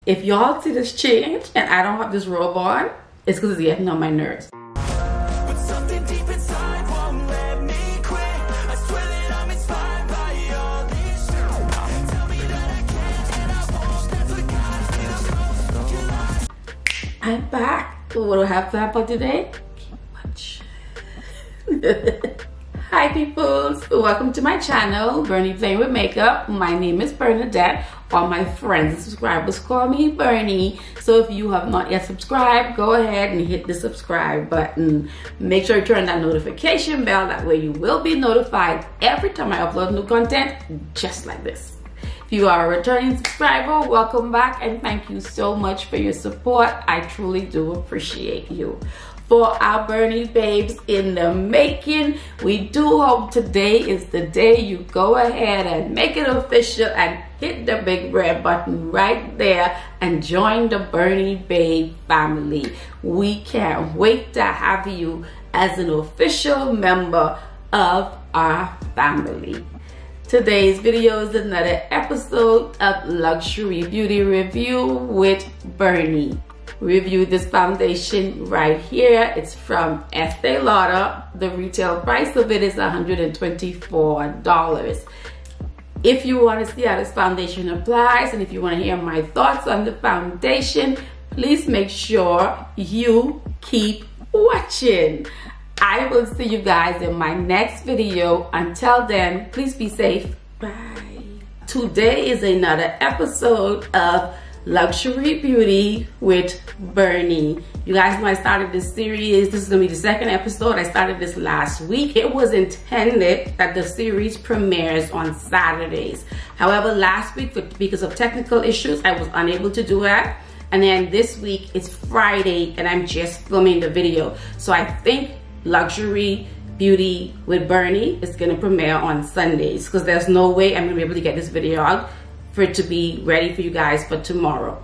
If y'all see this change and I don't have this robe on, it's because it's getting on my nerves. But something deep inside won't let me quit. I swear that I'm inspired by all this shit. Tell me that I can and I won't. That's what God feels. I'm back. What do I have planned for today? Much. Hi peoples, welcome to my channel, Bernie Playing with Makeup. My name is Bernadette. All my friends and subscribers call me Bernie. So if you have not yet subscribed, go ahead and hit the subscribe button. Make sure you turn that notification bell, that way you will be notified every time I upload new content just like this. If you are a returning subscriber, welcome back and thank you so much for your support. I truly do appreciate you. For our Bernie babes in the making, we do hope today is the day you go ahead and make it official and hit the big red button right there and join the Bernie babe family. We can't wait to have you as an official member of our family. Today's video is another episode of Luxury Beauty Review with Bernie. Review this foundation right here. It's from Estee Lauder. The retail price of it is $124. If you want to see how this foundation applies and if you want to hear my thoughts on the foundation, please make sure you keep watching. I will see you guys in my next video. Until then, please be safe. Bye. Today is another episode of Luxury Beauty with Bernie. You guys know I started this series. This is gonna be the second episode. I started this last week. It was intended that the series premieres on Saturdays. However, last week, because of technical issues, I was unable to do that. And then this week, it's Friday and I'm just filming the video. So I think Luxury Beauty with Bernie is gonna premiere on Sundays because there's no way I'm gonna be able to get this video out for it to be ready for you guys for tomorrow.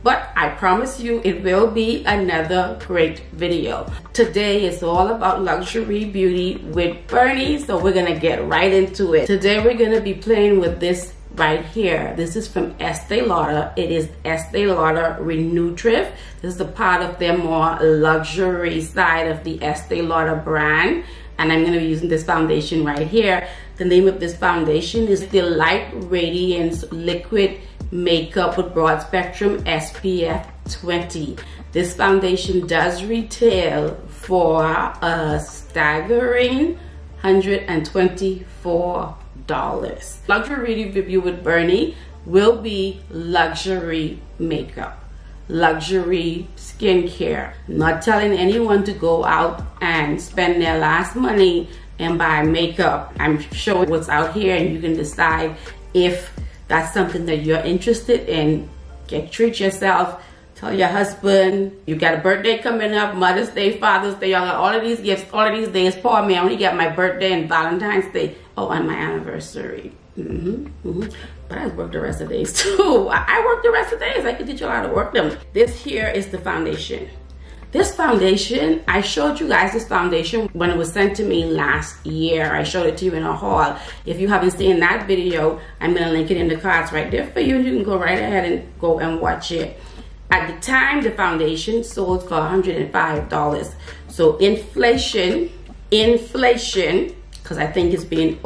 But I promise you it will be another great video. Today is all about luxury beauty with Bernie, so we're gonna get right into it. Today we're gonna be playing with this right here. This is from Estee Lauder. It is Estee Lauder RE-NUTRIV. This is a part of their more luxury side of the Estee Lauder brand. And I'm going to be using this foundation right here. The name of this foundation is the Light Radiance Liquid Makeup with Broad Spectrum SPF 20. This foundation does retail for a staggering $124. Luxury Review with Bernie will be luxury makeup, luxury skincare. Not telling anyone to go out and spend their last money and buy makeup. I'm showing what's out here and you can decide if that's something that you're interested in. Treat yourself. Tell your husband you got a birthday coming up, Mother's Day, Father's Day, y'all got all of these gifts, all of these days. Poor me, I only got my birthday and Valentine's Day. Oh, and my anniversary. But I work the rest of the days too. I work the rest of the days. I can teach you how to work them. This here is the foundation. This foundation, I showed you guys this foundation when it was sent to me last year. I showed it to you in a haul. If you haven't seen that video, I'm gonna link it in the cards right there for you. You can go right ahead and go and watch it. At the time, the foundation sold for $105. So inflation, because I think it's being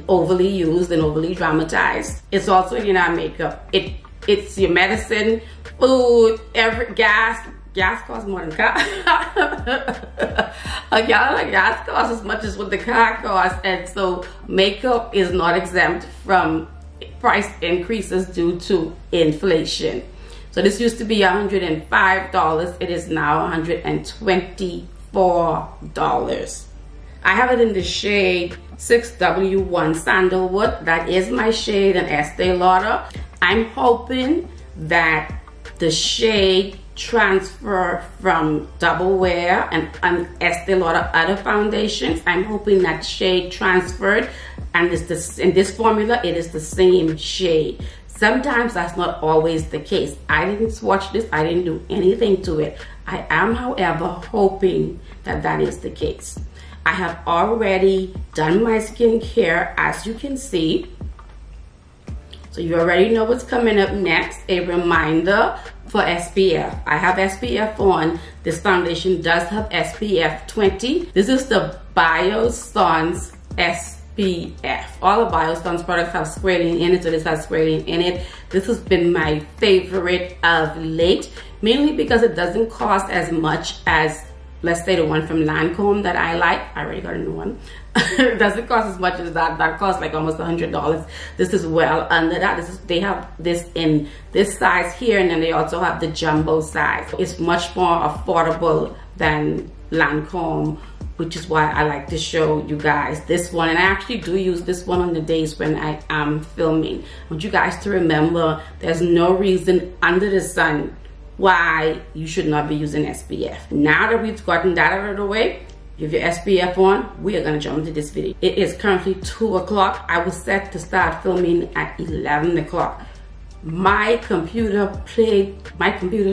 overly used and overly dramatized. It's also in our makeup. It's your medicine, food, gas costs more than car. A gallon of gas costs as much as what the car costs, and so makeup is not exempt from price increases due to inflation. So this used to be $105. It is now $124. I have it in the shade 6W1 Sandalwood. That is my shade in Estee Lauder. I'm hoping that the shade transfer from Double Wear and Estee Lauder other foundations. I'm hoping that shade transferred, and in this formula it is the same shade. Sometimes that's not always the case. I didn't swatch this. I didn't do anything to it. I am, however, hoping that that is the case. I have already done my skincare, as you can see. So you already know what's coming up next. A reminder for SPF. I have SPF on. This foundation does have SPF 20. This is the Biossance SPF. All the Biossance products have squalene in it, so this has squalene in it. This has been my favorite of late, mainly because it doesn't cost as much as, let's say, the one from Lancome that I like. I already got a new one. It doesn't cost as much as that. That costs like almost $100. This is well under that. They have this in this size here, and then they also have the jumbo size. It's much more affordable than Lancome, which is why I like to show you guys this one. And I actually do use this one on the days when I am filming. I want you guys to remember there's no reason under the sun why you should not be using SPF. Now that we've gotten that out of the way, you have your SPF on, we are gonna jump into this video. It is currently 2 o'clock. I was set to start filming at 11 o'clock. My computer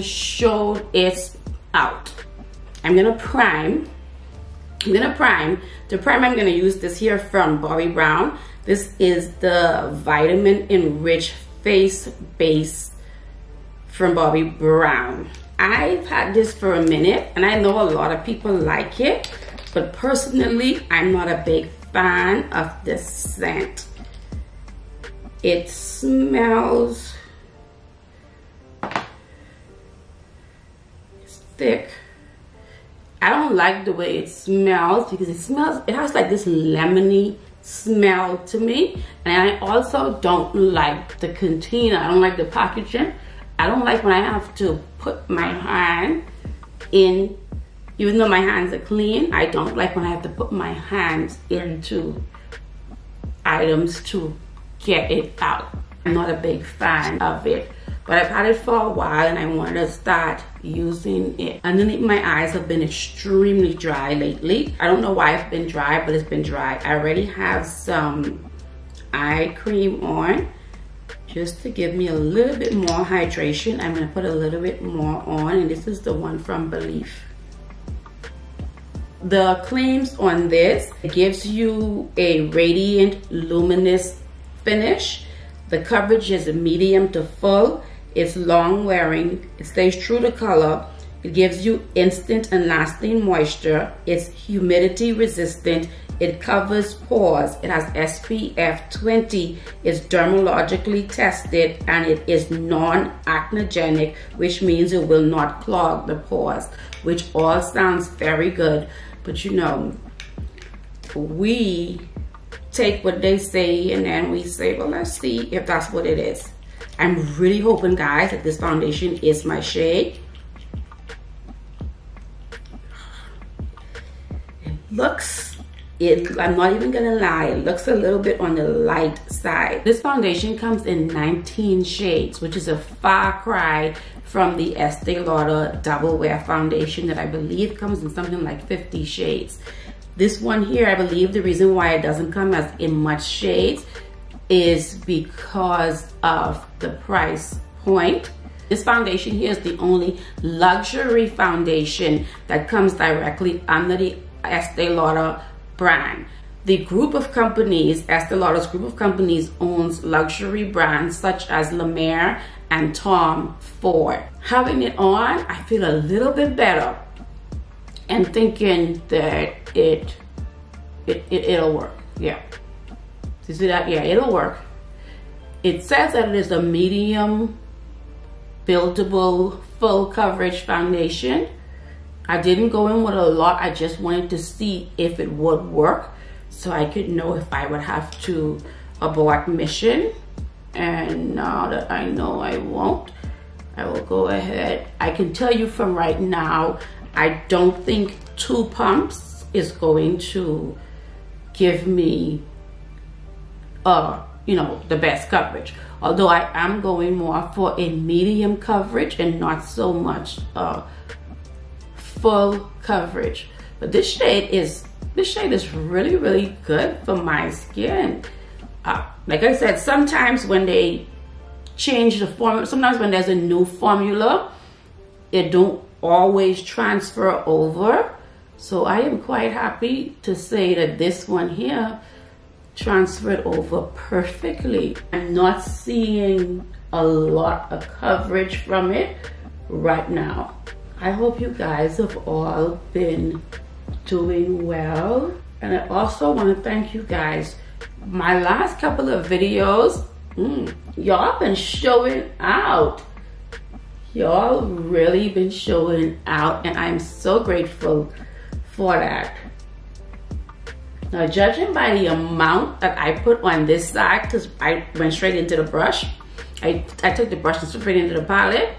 showed it's out. I'm gonna prime. To prime, I'm gonna use this here from Bobbi Brown. This is the Vitamin Enriched Face Base from Bobbi Brown. I've had this for a minute, and I know a lot of people like it, but personally, I'm not a big fan of the scent. It smells, it's thick. I don't like the way it smells because it has like this lemony smell to me. And I also don't like the container. I don't like the packaging. I don't like when I have to put my hand in, even though my hands are clean, I don't like when I have to put my hands into items to get it out. I'm not a big fan of it, but I've had it for a while and I wanted to start using it. Underneath my eyes have been extremely dry lately. I don't know why it's been dry, but it's been dry. I already have some eye cream on just to give me a little bit more hydration. I'm gonna put a little bit more on, and this is the one from Belief. The claims on this, it gives you a radiant, luminous finish. The coverage is medium to full. It's long wearing. It stays true to color. It gives you instant and lasting moisture. It's humidity resistant. It covers pores. It has SPF 20. It's dermatologically tested, and it is non-acnogenic, which means it will not clog the pores, which all sounds very good. But you know, we take what they say and then we say, well, let's see if that's what it is. I'm really hoping, guys, that this foundation is my shade. I'm not even gonna lie, it looks a little bit on the light side. This foundation comes in 19 shades, which is a far cry from the Estee Lauder Double Wear foundation that I believe comes in something like 50 shades. This one here, I believe the reason why it doesn't come as in much shades is because of the price point. This foundation here is the only luxury foundation that comes directly under the Estee Lauder brand. The group of companies, Estee Lauder's group of companies, owns luxury brands such as La Mer and Tom Ford. Having it on, I feel a little bit better and thinking that it'll work. Yeah. You see that? Yeah, it'll work. It says that it is a medium buildable full coverage foundation. I didn't go in with a lot. I just wanted to see if it would work so I could know if I would have to abort mission. And now that I know I won't, I will go ahead. I can tell you from right now, I don't think 2 pumps is going to give me you know, the best coverage. Although I am going more for a medium coverage and not so much full coverage. But this shade is really, really good for my skin. Like I said, sometimes when they change the formula, sometimes when there's a new formula, it don't always transfer over. So I am quite happy to say that this one here transferred over perfectly. I'm not seeing a lot of coverage from it right now. I hope you guys have all been doing well. And I also want to thank you guys. My last couple of videos, y'all been showing out. Y'all really been showing out, and I'm so grateful for that. Now, judging by the amount that I put on this side, because I went straight into the brush, I took the brush and straight into the palette.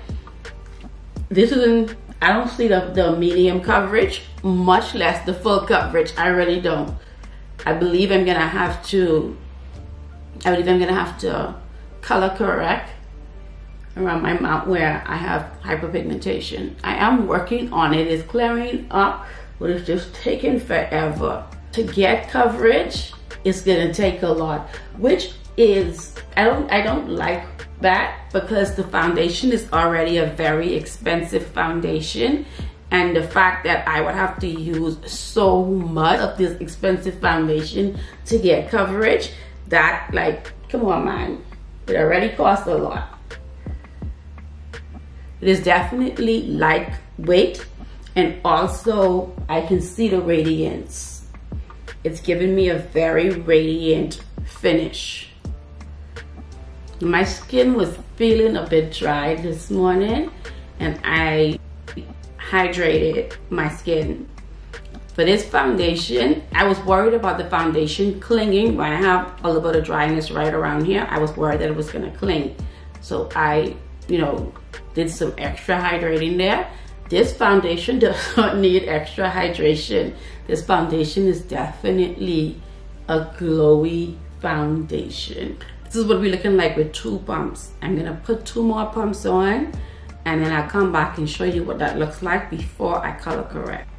This isn't, I don't see the medium coverage, much less the full coverage. I really don't. I believe I'm gonna have to color correct around my mouth where I have hyperpigmentation. I am working on it. It's clearing up, but it's just taking forever. To get coverage, it's gonna take a lot, which is, I don't like that, because the foundation is already a very expensive foundation, and the fact that I would have to use so much of this expensive foundation to get coverage, that, like, come on, man, it already costs a lot. It is definitely lightweight, and also I can see the radiance. It's giving me a very radiant finish. My skin was feeling a bit dry this morning, and I hydrated my skin. For this foundation, I was worried about the foundation clinging. When I have a little bit of dryness right around here, I was worried that it was gonna cling. So I, did some extra hydrating there. This foundation does not need extra hydration. This foundation is definitely a glowy foundation. This is what we're looking like with 2 pumps. I'm gonna put 2 more pumps on, and then I'll come back and show you what that looks like before I color correct.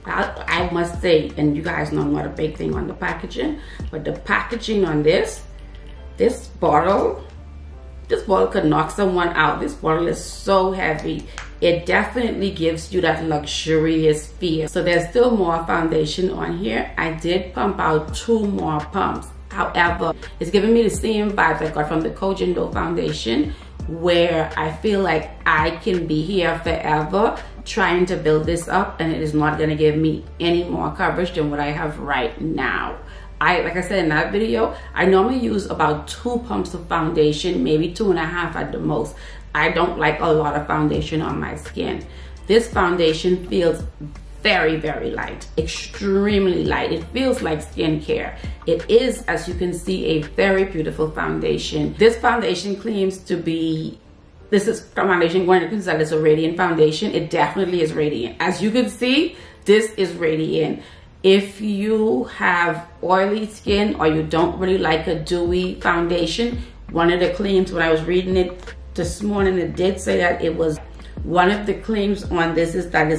I must say, and you guys know I'm not a big thing on the packaging, but the packaging on this bottle could knock someone out. This bottle is so heavy. It definitely gives you that luxurious feel. So there's still more foundation on here. I did pump out 2 more pumps. However, it's giving me the same vibes I got from the Kojin Dough foundation, where I feel like I can be here forever trying to build this up, and it is not gonna give me any more coverage than what I have right now. Like I said in that video, I normally use about 2 pumps of foundation, maybe 2.5 at the most. I don't like a lot of foundation on my skin. This foundation feels very, very light, extremely light. It feels like skincare. It is, as you can see, a very beautiful foundation. This foundation claims to be, this is foundation going to consider it's a radiant foundation. It definitely is radiant. As you can see, this is radiant. If you have oily skin or you don't really like a dewy foundation, one of the claims when I was reading it this morning, it did say that it was, one of the claims on this is that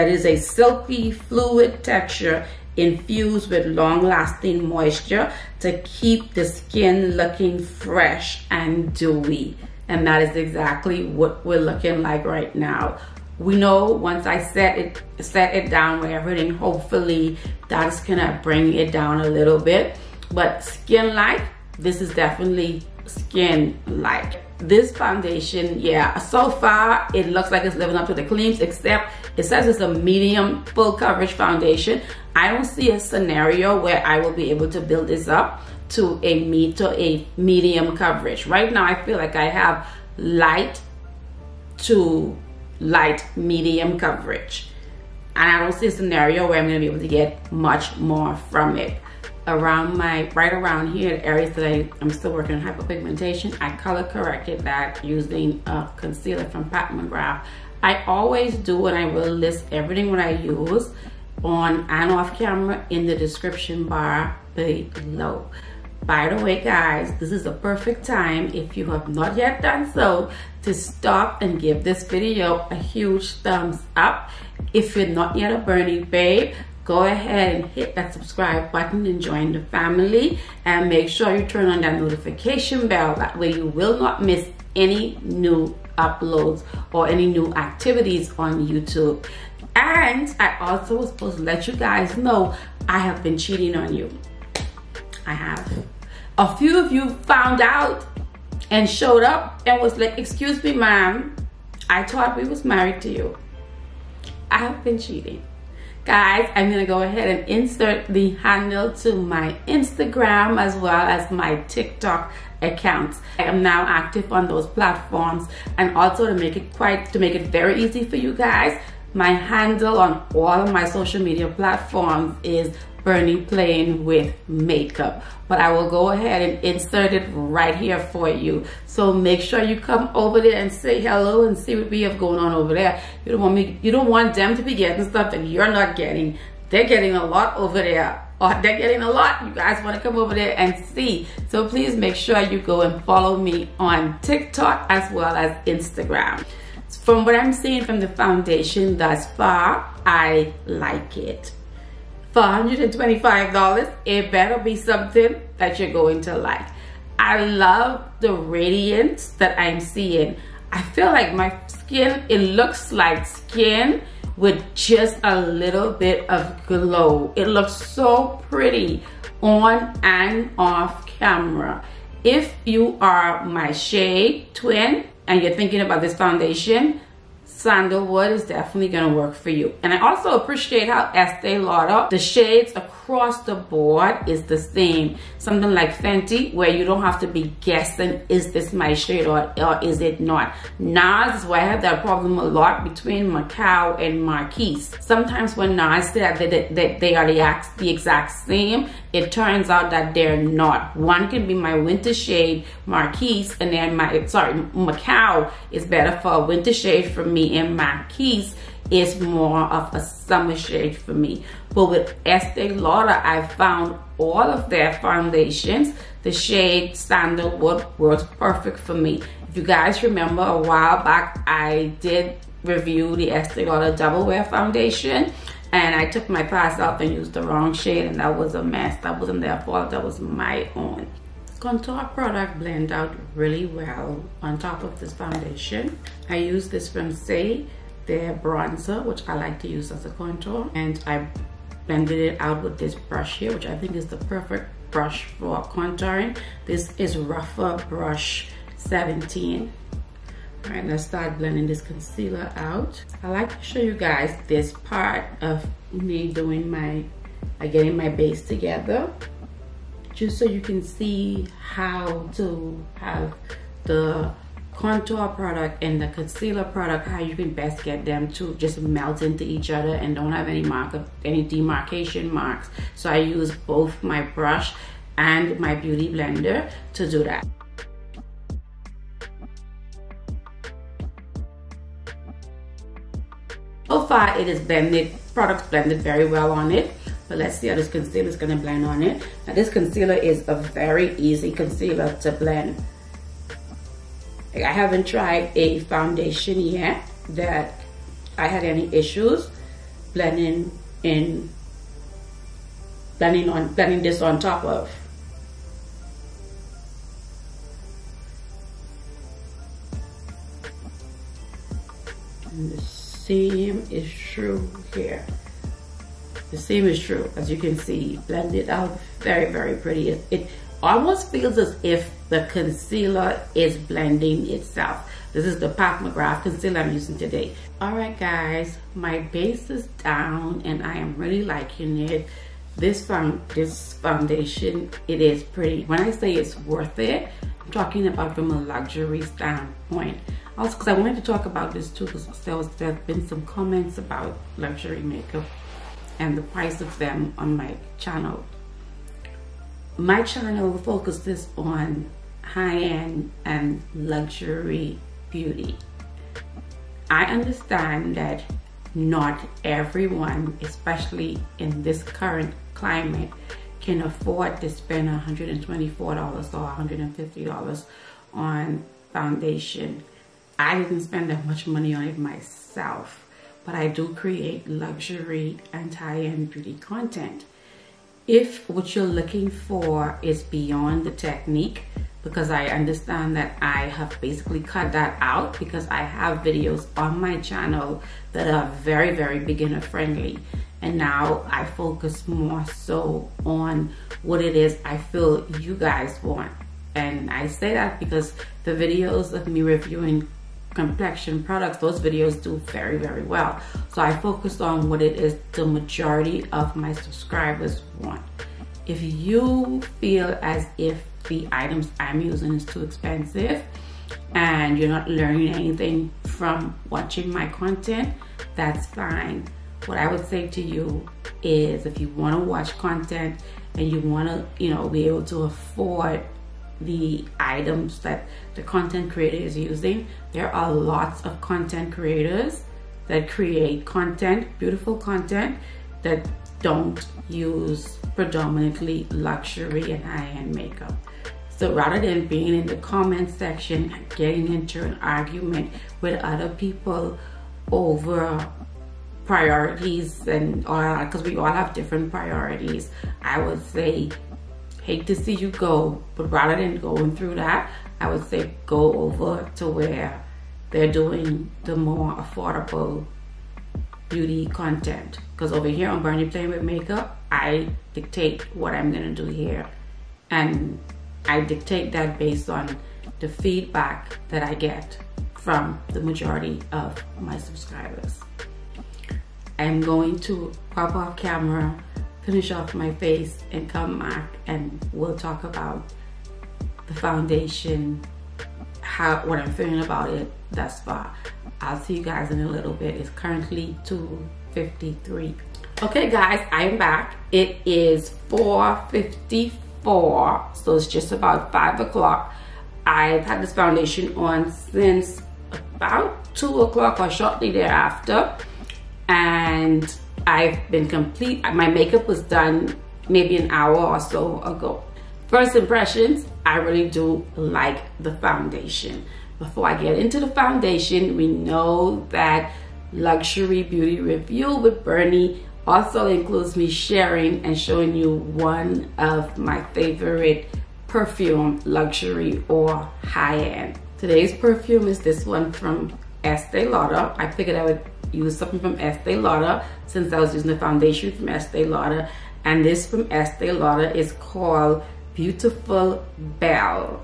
is a silky fluid texture infused with long-lasting moisture to keep the skin looking fresh and dewy. And that is exactly what we're looking like right now. We know once I set it down where everything, hopefully that's gonna bring it down a little bit. But skin-like, this is definitely skin-like. This foundation, yeah, so far it looks like it's living up to the claims, except it says it's a medium full coverage foundation. I don't see a scenario where I will be able to build this up to a medium coverage. Right now I feel like I have light to light medium coverage, and I don't see a scenario where I'm going to be able to get much more from it. Around right around here, the areas that I'm still working on hyperpigmentation, I color corrected that using a concealer from Pat McGrath. I always do, and I will list everything what I use on and off camera in the description bar below. By the way, guys, this is a perfect time, if you have not yet done so, to stop and give this video a huge thumbs up. If you're not yet a Bernie babe, go ahead and hit that subscribe button and join the family, and make sure you turn on that notification bell. That way you will not miss any new uploads or any new activities on YouTube. And I also was supposed to let you guys know I have been cheating on you. I have. A few of you found out and showed up and was like, excuse me, ma'am, I thought we was married to you. I have been cheating. Guys, I'm gonna go ahead and insert the handle to my Instagram as well as my TikTok accounts. I am now active on those platforms, and also to make it very easy for you guys, my handle on all of my social media platforms is Bernie Playing with Makeup. But I will go ahead and insert it right here for you. So make sure you come over there and say hello and see what we have going on over there. You don't want them to be getting stuff that you're not getting. They're getting a lot over there. Or they're getting a lot. You guys want to come over there and see. So please make sure you go and follow me on TikTok as well as Instagram. From what I'm seeing from the foundation thus far, I like it. For $125, it better be something that you're going to like. I love the radiance that I'm seeing. I feel like my skin, it looks like skin with just a little bit of glow. It looks so pretty on and off camera. If you are my shade twin and you're thinking about this foundation, Sandalwood is definitely gonna work for you. And I also appreciate how Estee Lauder, the shades across the board is the same. Something like Fenty, where you don't have to be guessing, is this my shade or is it not? NARS is why I have that problem a lot between Macau and Marquise. Sometimes when NARS say that they are the exact same, it turns out that they're not. One can be my winter shade, Marquise, and then Macau is better for a winter shade for me, and Marquise is more of a summer shade for me. But with Estee Lauder, I found all of their foundations, the shade Sandalwood works perfect for me. If you guys remember, a while back, I did review the Estee Lauder Double Wear Foundation, and I took my pass off and used the wrong shade, and that was a mess. That wasn't their fault, that was my own. Contour product blend out really well on top of this foundation. I use this from Say, their bronzer, which I like to use as a contour, and I blended it out with this brush here, which I think is the perfect brush for contouring. This is Rougher Brush 17. All right, let's start blending this concealer out. I like to show you guys this part of me doing getting my base together, just so you can see how to have the contour product and the concealer product, how you can best get them to just melt into each other and don't have any demarcation marks. So I use both my brush and my beauty blender to do that. So far it is blended, product's blended very well on it. But let's see how this concealer is gonna blend on it. Now this concealer is a very easy concealer to blend. I haven't tried a foundation yet that I had any issues blending this on top of. And the same is true here. The same is true, as you can see, blend it out very, very pretty. It almost feels as if the concealer is blending itself. This is the Pat McGrath concealer I'm using today. All right, guys, my base is down and I am really liking it. This foundation, it is pretty. When I say it's worth it, I'm talking about from a luxury standpoint. Also, because I wanted to talk about this too, because there have been some comments about luxury makeup and the price of them on my channel. My channel focuses on high-end and luxury beauty. I understand that not everyone, especially in this current climate, can afford to spend $124 or $150 on foundation. I didn't spend that much money on it myself, but I do create luxury and high-end beauty content. If what you're looking for is beyond the technique, because I understand that I have basically cut that out because I have videos on my channel that are very, very beginner friendly. and now I focus more so on what it is I feel you guys want. And I say that because the videos of me reviewing complexion products, those videos do very, very well. So I focus on what it is the majority of my subscribers want. If you feel as if the items I'm using is too expensive and you're not learning anything from watching my content, that's fine. What I would say to you is, if you want to watch content and you want to, be able to afford the items that the content creator is using, there are lots of content creators that create content, beautiful content, that don't use predominantly luxury and high-end makeup. So rather than being in the comment section and getting into an argument with other people over priorities and all that, because we all have different priorities, I would say, hate to see you go, but rather than going through that, I would say go over to where they're doing the more affordable beauty content. Because over here on Bernie Playing With Makeup, I dictate what I'm gonna do here, and I dictate that based on the feedback that I get from the majority of my subscribers. I'm going to pop off camera, finish off my face, and come back and we'll talk about the foundation, what I'm feeling about it thus far. I'll see you guys in a little bit. It's currently 2:53. Okay guys, I'm back. It is 4:54, so it's just about 5 o'clock. I've had this foundation on since about 2 o'clock or shortly thereafter, and I've been complete. My makeup was done maybe an hour or so ago. First impressions, I really do like the foundation. Before I get into the foundation, we know that Luxury Beauty Review with Bernie also includes me sharing and showing you one of my favorite perfume, luxury or high-end. Today's perfume is this one from Estee Lauder. I figured I would use something from Estee Lauder since I was using the foundation from Estee Lauder, and this from Estee Lauder is called Beautiful Belle.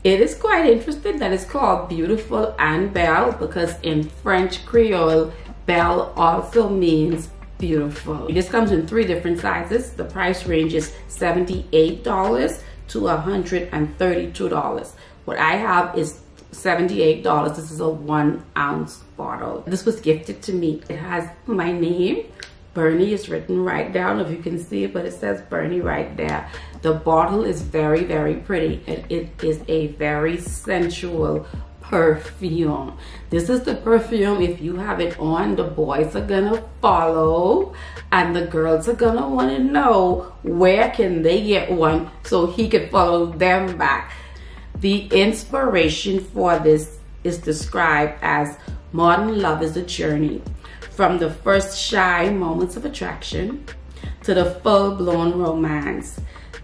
It is quite interesting that it's called Beautiful and Belle, because in French Creole, Belle also means beautiful. This comes in 3 different sizes. The price range is $78 to $132. What I have is $78. This is a 1-ounce bottle. This was gifted to me. It has my name. Bernie is written right down, if you can see it, but it says Bernie right there. The bottle is very, very pretty, and it is a very sensual perfume. This is the perfume, if you have it on, the boys are gonna follow, and the girls are gonna wanna know where can they get one so he can follow them back. The inspiration for this is described as modern love is a journey, from the first shy moments of attraction to the full-blown romance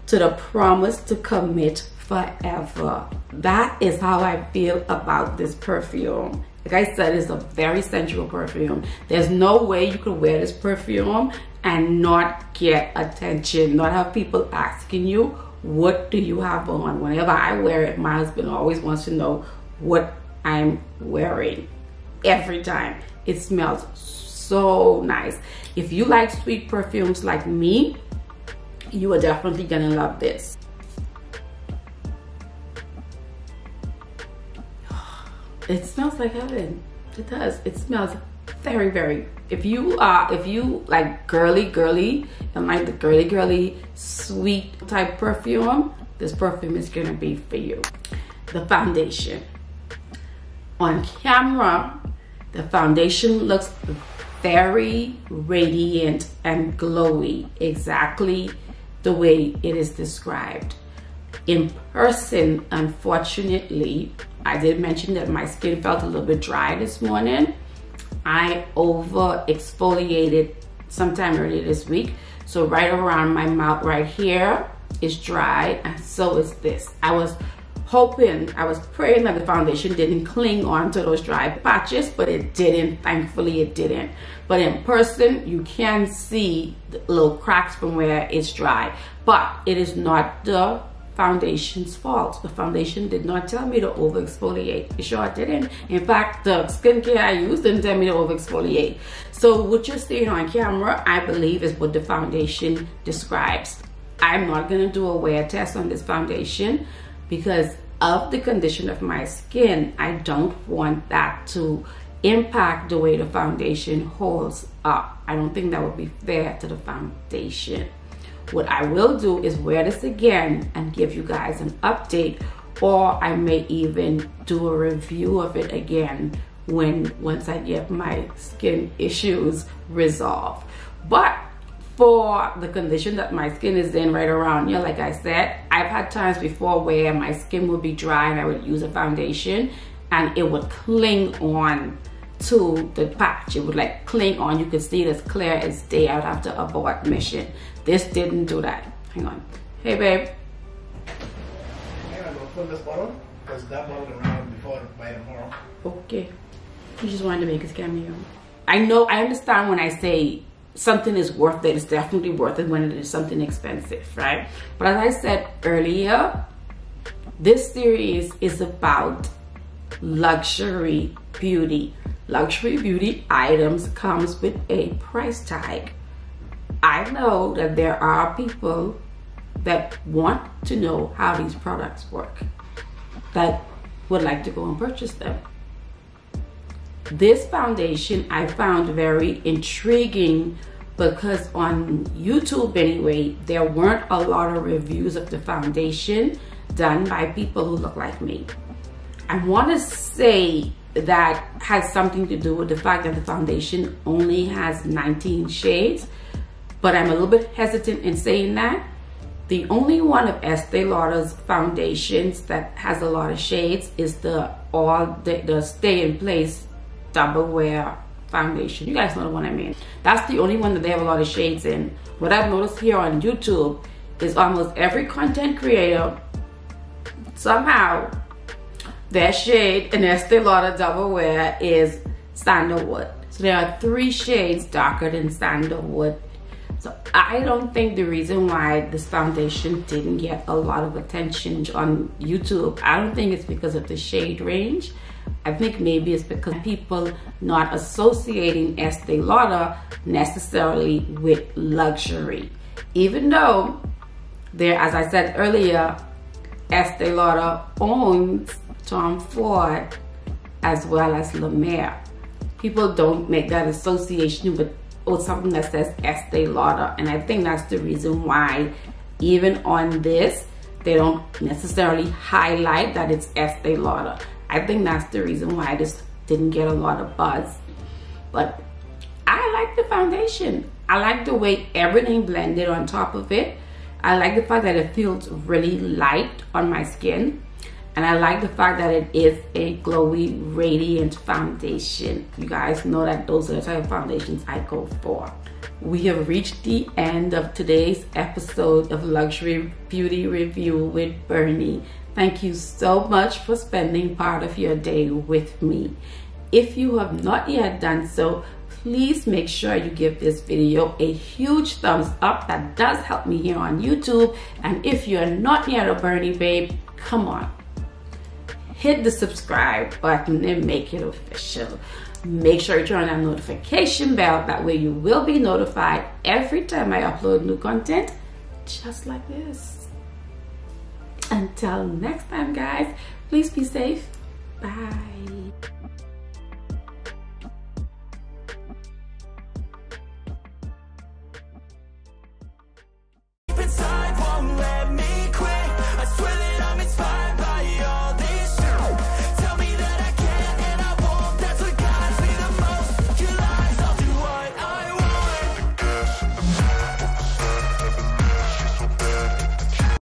to the promise to commit forever. That is how I feel about this perfume. Like I said, it's a very sensual perfume. There's no way you could wear this perfume and not get attention, not have people asking you, what do you have on? Whenever I wear it, my husband always wants to know what I'm wearing. Every time. It smells so nice. If you like sweet perfumes like me, you are definitely gonna love this. It smells like heaven. It does. It smells very, very. If you like girly and like the girly sweet type perfume, this perfume is gonna be for you. The foundation. On camera, the foundation looks very radiant and glowy, exactly the way it is described. In person, unfortunately, I did mention that my skin felt a little bit dry this morning. I over exfoliated sometime earlier this week, so right around my mouth right here is dry, and so is this. I was hoping, I was praying that the foundation didn't cling on to those dry patches, but it didn't. Thankfully it didn't. But in person, you can see the little cracks from where it's dry. But it is not the foundation's fault. The foundation did not tell me to over exfoliate. It sure didn't. In fact, the skincare I used didn't tell me to over exfoliate. So what you're seeing on camera, I believe, is what the foundation describes. I'm not going to do a wear test on this foundation because of the condition of my skin. I don't want that to impact the way the foundation holds up. I don't think that would be fair to the foundation. What I will do is wear this again and give you guys an update, or I may even do a review of it again once I get my skin issues resolved. But for the condition that my skin is in right around here, like I said, I've had times before where my skin would be dry and I would use a foundation and it would cling on to the patch. It would like cling on. You could see it as clear as day. I'd have to abort mission. This didn't do that. Hang on. Hey babe. I'm gonna fill this bottle because that bottle will run out before by tomorrow. Okay. You just wanted to make a cameo. I know, I understand when I say something is worth it. It's definitely worth it when it is something expensive, right? But as I said earlier, this series is about luxury beauty. Luxury beauty items comes with a price tag. I know that there are people that want to know how these products work, that would like to go and purchase them. This foundation I found very intriguing because on YouTube anyway, there weren't a lot of reviews of the foundation done by people who look like me. I want to say that has something to do with the fact that the foundation only has 19 shades, but I'm a little bit hesitant in saying that. The only one of Estee Lauder's foundations that has a lot of shades is the Stay in Place Double Wear foundation. You guys know the one I mean. That's the only one that they have a lot of shades in. What I've noticed here on YouTube is almost every content creator, somehow their shade in Estee Lauder Double Wear is sandalwood. So there are 3 shades darker than sandalwood. So I don't think the reason why this foundation didn't get a lot of attention on YouTube, I don't think it's because of the shade range. I think maybe it's because people not associating Estee Lauder necessarily with luxury. Even though there, as I said earlier, Estee Lauder owns Tom Ford as well as La Mer. People don't make that association with something that says Estee Lauder, and I think that's the reason why even on this they don't necessarily highlight that it's Estee Lauder. I think that's the reason why this didn't get a lot of buzz. But I like the foundation. I like the way everything blended on top of it. I like the fact that it feels really light on my skin. And I like the fact that it is a glowy, radiant foundation. You guys know that those are the type of foundations I go for. We have reached the end of today's episode of Luxury Beauty Review with Bernie. Thank you so much for spending part of your day with me. If you have not yet done so, please make sure you give this video a huge thumbs up. That does help me here on YouTube. And if you're not yet a Bernie babe, come on. Hit the subscribe button and make it official. Make sure you turn on that notification bell. That way you will be notified every time I upload new content just like this. Until next time, guys, please be safe. Bye.